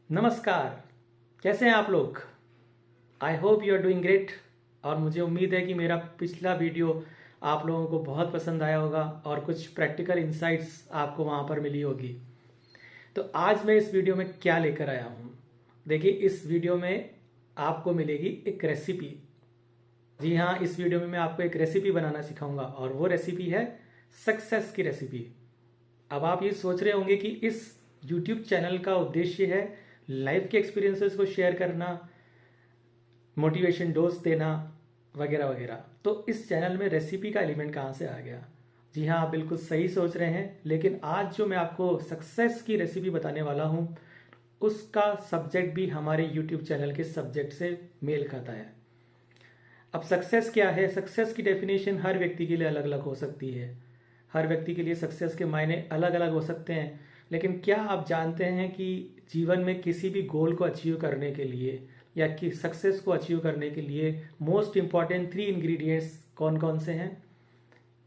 नमस्कार। कैसे हैं आप लोग? I hope you are doing great. और मुझे उम्मीद है कि मेरा पिछला वीडियो आप लोगों को बहुत पसंद आया होगा और कुछ प्रैक्टिकल इंसाइट्स आपको वहाँ पर मिली होगी। तो आज मैं इस वीडियो में क्या लेकर आया हूँ? देखिए, इस वीडियो में आपको मिलेगी एक रेसिपी। जी हाँ, इस वीडियो में मैं आपको एक रेसिपी बनाना सिखाऊंगा और वो रेसिपी है सक्सेस की रेसिपी। अब आप ये सोच रहे होंगे कि इस YouTube चैनल का उद्देश्य है लाइफ के एक्सपीरियंसेस को शेयर करना, मोटिवेशन डोज देना, वगैरह वगैरह। तो इस चैनल में रेसिपी का एलिमेंट कहाँ से आ गया? जी हाँ, आप बिल्कुल सही सोच रहे हैं। लेकिन आज जो मैं आपको सक्सेस की रेसिपी बताने वाला हूँ उसका सब्जेक्ट भी हमारे YouTube चैनल के सब्जेक्ट से मेल खाता है। अब सक्सेस क्या है? सक्सेस की डेफिनेशन हर व्यक्ति के लिए अलग अलग हो सकती है। हर व्यक्ति के लिए सक्सेस के मायने अलग अलग हो सकते हैं। लेकिन क्या आप जानते हैं कि जीवन में किसी भी गोल को अचीव करने के लिए या कि सक्सेस को अचीव करने के लिए मोस्ट इंपॉर्टेंट 3 इंग्रेडिएंट्स कौन कौन से हैं?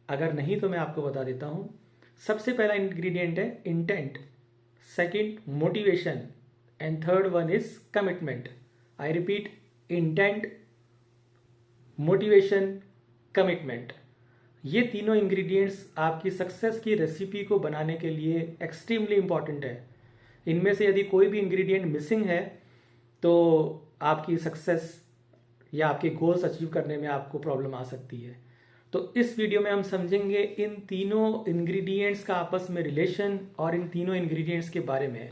अगर नहीं तो मैं आपको बता देता हूं। सबसे पहला इंग्रेडिएंट है intent, second motivation and third one is commitment. I repeat, intent, motivation, commitment. ये तीनों इंग्रेडिएंट्स आपकी सक्सेस की रेसिपी को बनाने के लिए एक्सट्रीमली इंपॉर्टेंट है। इनमें से यदि कोई भी इंग्रेडिएंट मिसिंग है तो आपकी सक्सेस या आपके गोल्स अचीव करने में आपको प्रॉब्लम आ सकती है। तो इस वीडियो में हम समझेंगे इन तीनों इंग्रेडिएंट्स का आपस में रिलेशन और इन तीनों इंग्रेडिएंट्स के बारे में।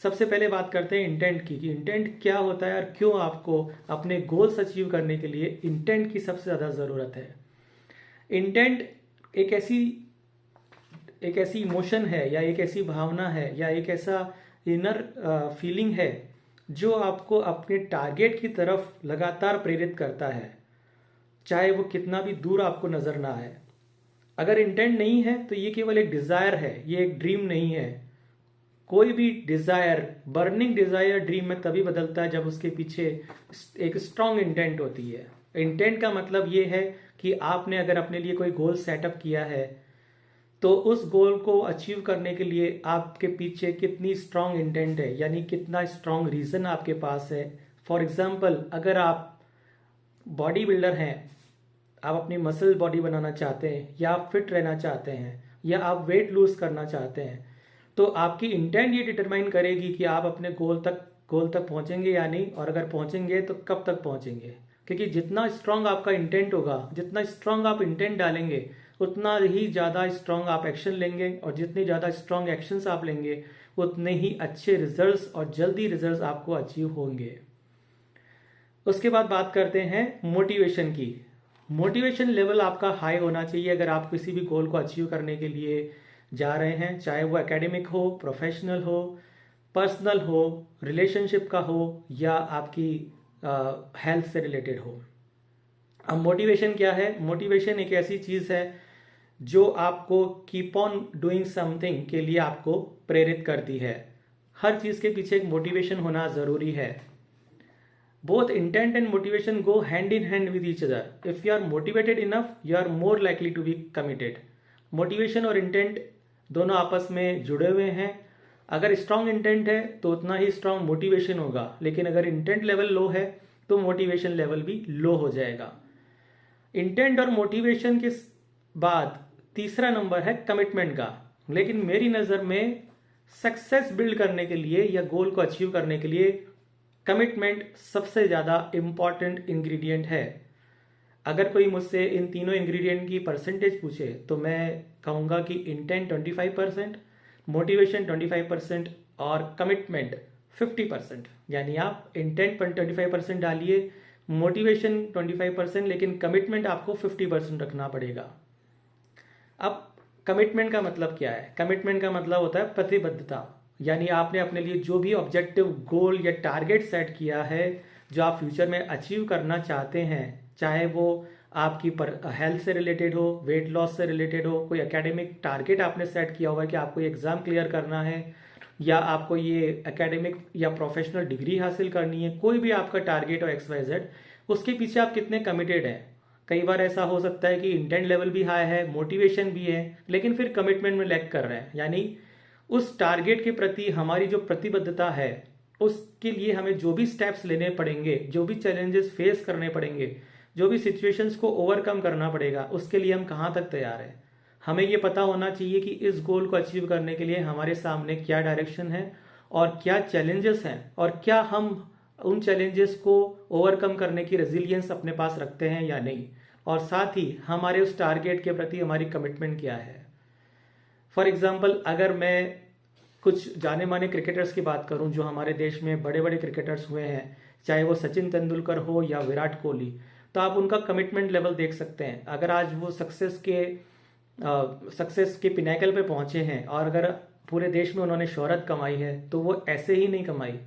सबसे पहले बात करते हैं इंटेंट की, कि इंटेंट क्या होता है और क्यों आपको अपने गोल्स अचीव करने के लिए इंटेंट की सबसे ज़्यादा ज़रूरत है। इंटेंट एक ऐसी इमोशन है या एक ऐसी भावना है या एक ऐसा इनर फीलिंग है जो आपको अपने टारगेट की तरफ लगातार प्रेरित करता है, चाहे वो कितना भी दूर आपको नजर ना आए। अगर इंटेंट नहीं है तो ये केवल एक डिजायर है, ये एक ड्रीम नहीं है। कोई भी डिजायर, बर्निंग डिजायर ड्रीम में तभी बदलता है जब उसके पीछे एक स्ट्रांग इंटेंट होती है। इंटेंट का मतलब ये है कि आपने अगर अपने लिए कोई गोल सेटअप किया है तो उस गोल को अचीव करने के लिए आपके पीछे कितनी स्ट्रांग इंटेंट है, यानी कितना स्ट्रांग रीजन आपके पास है। फॉर एग्जाम्पल, अगर आप बॉडी बिल्डर हैं, आप अपनी मसल बॉडी बनाना चाहते हैं या आप फिट रहना चाहते हैं या आप वेट लूज करना चाहते हैं, तो आपकी इंटेंट ये डिटरमाइन करेगी कि आप अपने गोल तक पहुंचेंगे या नहीं, और अगर पहुंचेंगे तो कब तक पहुंचेंगे। क्योंकि जितना स्ट्रांग आपका इंटेंट होगा, जितना स्ट्रांग आप इंटेंट डालेंगे, उतना ही ज़्यादा स्ट्रांग आप एक्शन लेंगे, और जितनी ज़्यादा स्ट्रांग एक्शंस आप लेंगे उतने ही अच्छे रिजल्ट्स और जल्दी रिजल्ट्स आपको अचीव होंगे। उसके बाद बात करते हैं मोटिवेशन की। मोटिवेशन लेवल आपका हाई होना चाहिए अगर आप किसी भी गोल को अचीव करने के लिए जा रहे हैं, चाहे वो एकेडमिक हो, प्रोफेशनल हो, पर्सनल हो, रिलेशनशिप का हो या आपकी हेल्थ से रिलेटेड हो। अब मोटिवेशन क्या है? मोटिवेशन एक ऐसी चीज है जो आपको कीप ऑन डूइंग समथिंग के लिए आपको प्रेरित करती है। हर चीज के पीछे एक मोटिवेशन होना जरूरी है। Both intent and motivation go hand in hand with each other. If you are motivated enough, you are more likely to be committed. Motivation और इंटेंट दोनों आपस में जुड़े हुए हैं। अगर स्ट्रांग इंटेंट है तो उतना ही स्ट्रांग मोटिवेशन होगा, लेकिन अगर इंटेंट लेवल लो है तो मोटिवेशन लेवल भी लो हो जाएगा। इंटेंट और मोटिवेशन के बाद तीसरा नंबर है कमिटमेंट का। लेकिन मेरी नज़र में सक्सेस बिल्ड करने के लिए या गोल को अचीव करने के लिए कमिटमेंट सबसे ज़्यादा इंपॉर्टेंट इंग्रेडिएंट है। अगर कोई मुझसे इन तीनों इंग्रेडिएंट की परसेंटेज पूछे तो मैं कहूँगा कि इंटेंट 25%, मोटिवेशन 25% और कमिटमेंट 50%। यानी आप इंटेंट पर 25% डालिए, मोटिवेशन 25%, लेकिन कमिटमेंट आपको 50% रखना पड़ेगा। अब कमिटमेंट का मतलब क्या है? कमिटमेंट का मतलब होता है प्रतिबद्धता। यानी आपने अपने लिए जो भी ऑब्जेक्टिव, गोल या टारगेट सेट किया है जो आप फ्यूचर में अचीव करना चाहते हैं, चाहे वो आपकी हेल्थ से रिलेटेड हो, वेट लॉस से रिलेटेड हो, कोई एकेडमिक टारगेट आपने सेट किया हुआ है कि आपको एग्जाम क्लियर करना है या आपको ये एकेडमिक या प्रोफेशनल डिग्री हासिल करनी है, कोई भी आपका टारगेट और XYZ, उसके पीछे आप कितने कमिटेड हैं। कई बार ऐसा हो सकता है कि इंटेंट लेवल भी हाई है, मोटिवेशन भी है, लेकिन फिर कमिटमेंट में लैग कर रहे हैं। यानी उस टारगेट के प्रति हमारी जो प्रतिबद्धता है उसके लिए हमें जो भी स्टेप्स लेने पड़ेंगे, जो भी चैलेंजेस फेस करने पड़ेंगे, जो भी सिचुएशंस को ओवरकम करना पड़ेगा, उसके लिए हम कहाँ तक तैयार हैं। हमें ये पता होना चाहिए कि इस गोल को अचीव करने के लिए हमारे सामने क्या डायरेक्शन है और क्या चैलेंजेस हैं, और क्या हम उन चैलेंजेस को ओवरकम करने की रेजिलियंस अपने पास रखते हैं या नहीं, और साथ ही हमारे उस टारगेट के प्रति हमारी कमिटमेंट क्या है। फॉर एग्जाम्पल, अगर मैं कुछ जाने माने क्रिकेटर्स की बात करूं जो हमारे देश में बड़े बड़े क्रिकेटर्स हुए हैं, चाहे वो सचिन तेंदुलकर हो या विराट कोहली, तो आप उनका कमिटमेंट लेवल देख सकते हैं। अगर आज वो सक्सेस के पिनाकल पे पहुंचे हैं और अगर पूरे देश में उन्होंने शोहरत कमाई है, तो वो ऐसे ही नहीं कमाई।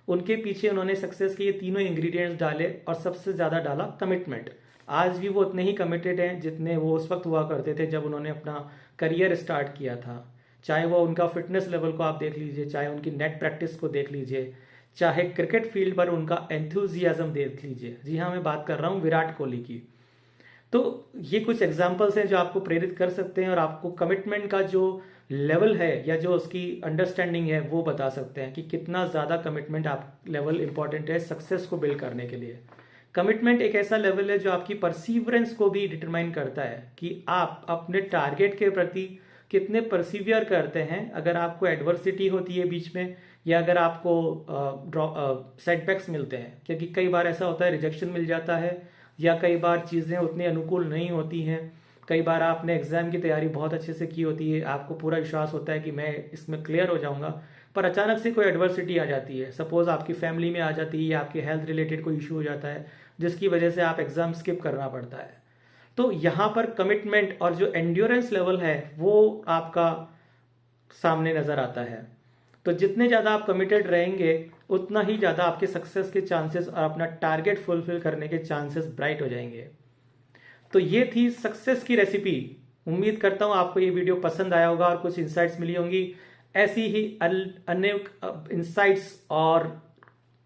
उनके पीछे उन्होंने सक्सेस के ये तीनों इंग्रेडिएंट्स डाले और सबसे ज़्यादा डाला कमिटमेंट। आज भी वो उतने ही कमिटेड हैं जितने वो उस वक्त हुआ करते थे जब उन्होंने अपना करियर स्टार्ट किया था। चाहे वो उनका फिटनेस लेवल को आप देख लीजिए, चाहे उनकी नेट प्रैक्टिस को देख लीजिए, चाहे क्रिकेट फील्ड पर उनका एंथुजियाज्म देख लीजिए। जी हाँ, मैं बात कर रहा हूँ विराट कोहली की। तो ये कुछ एग्जाम्पल्स हैं जो आपको प्रेरित कर सकते हैं और आपको कमिटमेंट का जो लेवल है या जो उसकी अंडरस्टैंडिंग है वो बता सकते हैं कि कितना ज़्यादा कमिटमेंट आप लेवल इंपॉर्टेंट है सक्सेस को बिल्ड करने के लिए। कमिटमेंट एक ऐसा लेवल है जो आपकी परसीवरेंस को भी डिटरमाइन करता है कि आप अपने टारगेट के प्रति कितने परसिवियर करते हैं। अगर आपको एडवर्सिटी होती है बीच में, या अगर आपको सेटबैक्स मिलते हैं, क्योंकि कई बार ऐसा होता है रिजेक्शन मिल जाता है, या कई बार चीज़ें उतनी अनुकूल नहीं होती हैं। कई बार आपने एग्जाम की तैयारी बहुत अच्छे से की होती है, आपको पूरा विश्वास होता है कि मैं इसमें क्लियर हो जाऊंगा, पर अचानक से कोई एडवर्सिटी आ जाती है। सपोज आपकी फैमिली में आ जाती है या आपके हेल्थ रिलेटेड कोई इशू हो जाता है जिसकी वजह से आप एग्जाम स्किप करना पड़ता है। तो यहाँ पर कमिटमेंट और जो एंड्योरेंस लेवल है वो आपका सामने नजर आता है। तो जितने ज़्यादा आप कमिटेड रहेंगे उतना ही ज़्यादा आपके सक्सेस के चांसेस और अपना टारगेट फुलफिल करने के चांसेस ब्राइट हो जाएंगे। तो ये थी सक्सेस की रेसिपी। उम्मीद करता हूँ आपको ये वीडियो पसंद आया होगा और कुछ इंसाइट्स मिली होंगी। ऐसी ही अनेक इंसाइट्स और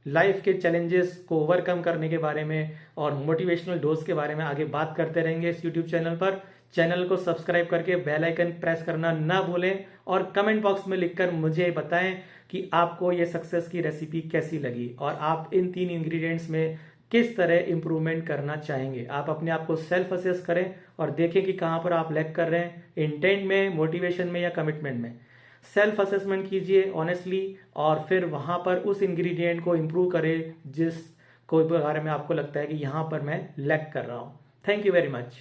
लाइफ के चैलेंजेस को ओवरकम करने के बारे में और मोटिवेशनल डोज के बारे में आगे बात करते रहेंगे इस यूट्यूब चैनल पर। चैनल को सब्सक्राइब करके बेल आइकन प्रेस करना ना भूलें और कमेंट बॉक्स में लिखकर मुझे बताएं कि आपको ये सक्सेस की रेसिपी कैसी लगी और आप इन 3 इंग्रेडिएंट्स में किस तरह इंप्रूवमेंट करना चाहेंगे। आप अपने आप को सेल्फ असेस करें और देखें कि कहाँ पर आप लैग कर रहे हैं, इंटेंट में, मोटिवेशन में या कमिटमेंट में। सेल्फ असेसमेंट कीजिए ऑनेस्टली और फिर वहां पर उस इंग्रेडिएंट को इंप्रूव करें जिस को बारे में आपको लगता है कि यहाँ पर मैं लैग कर रहा हूँ। Thank you very much.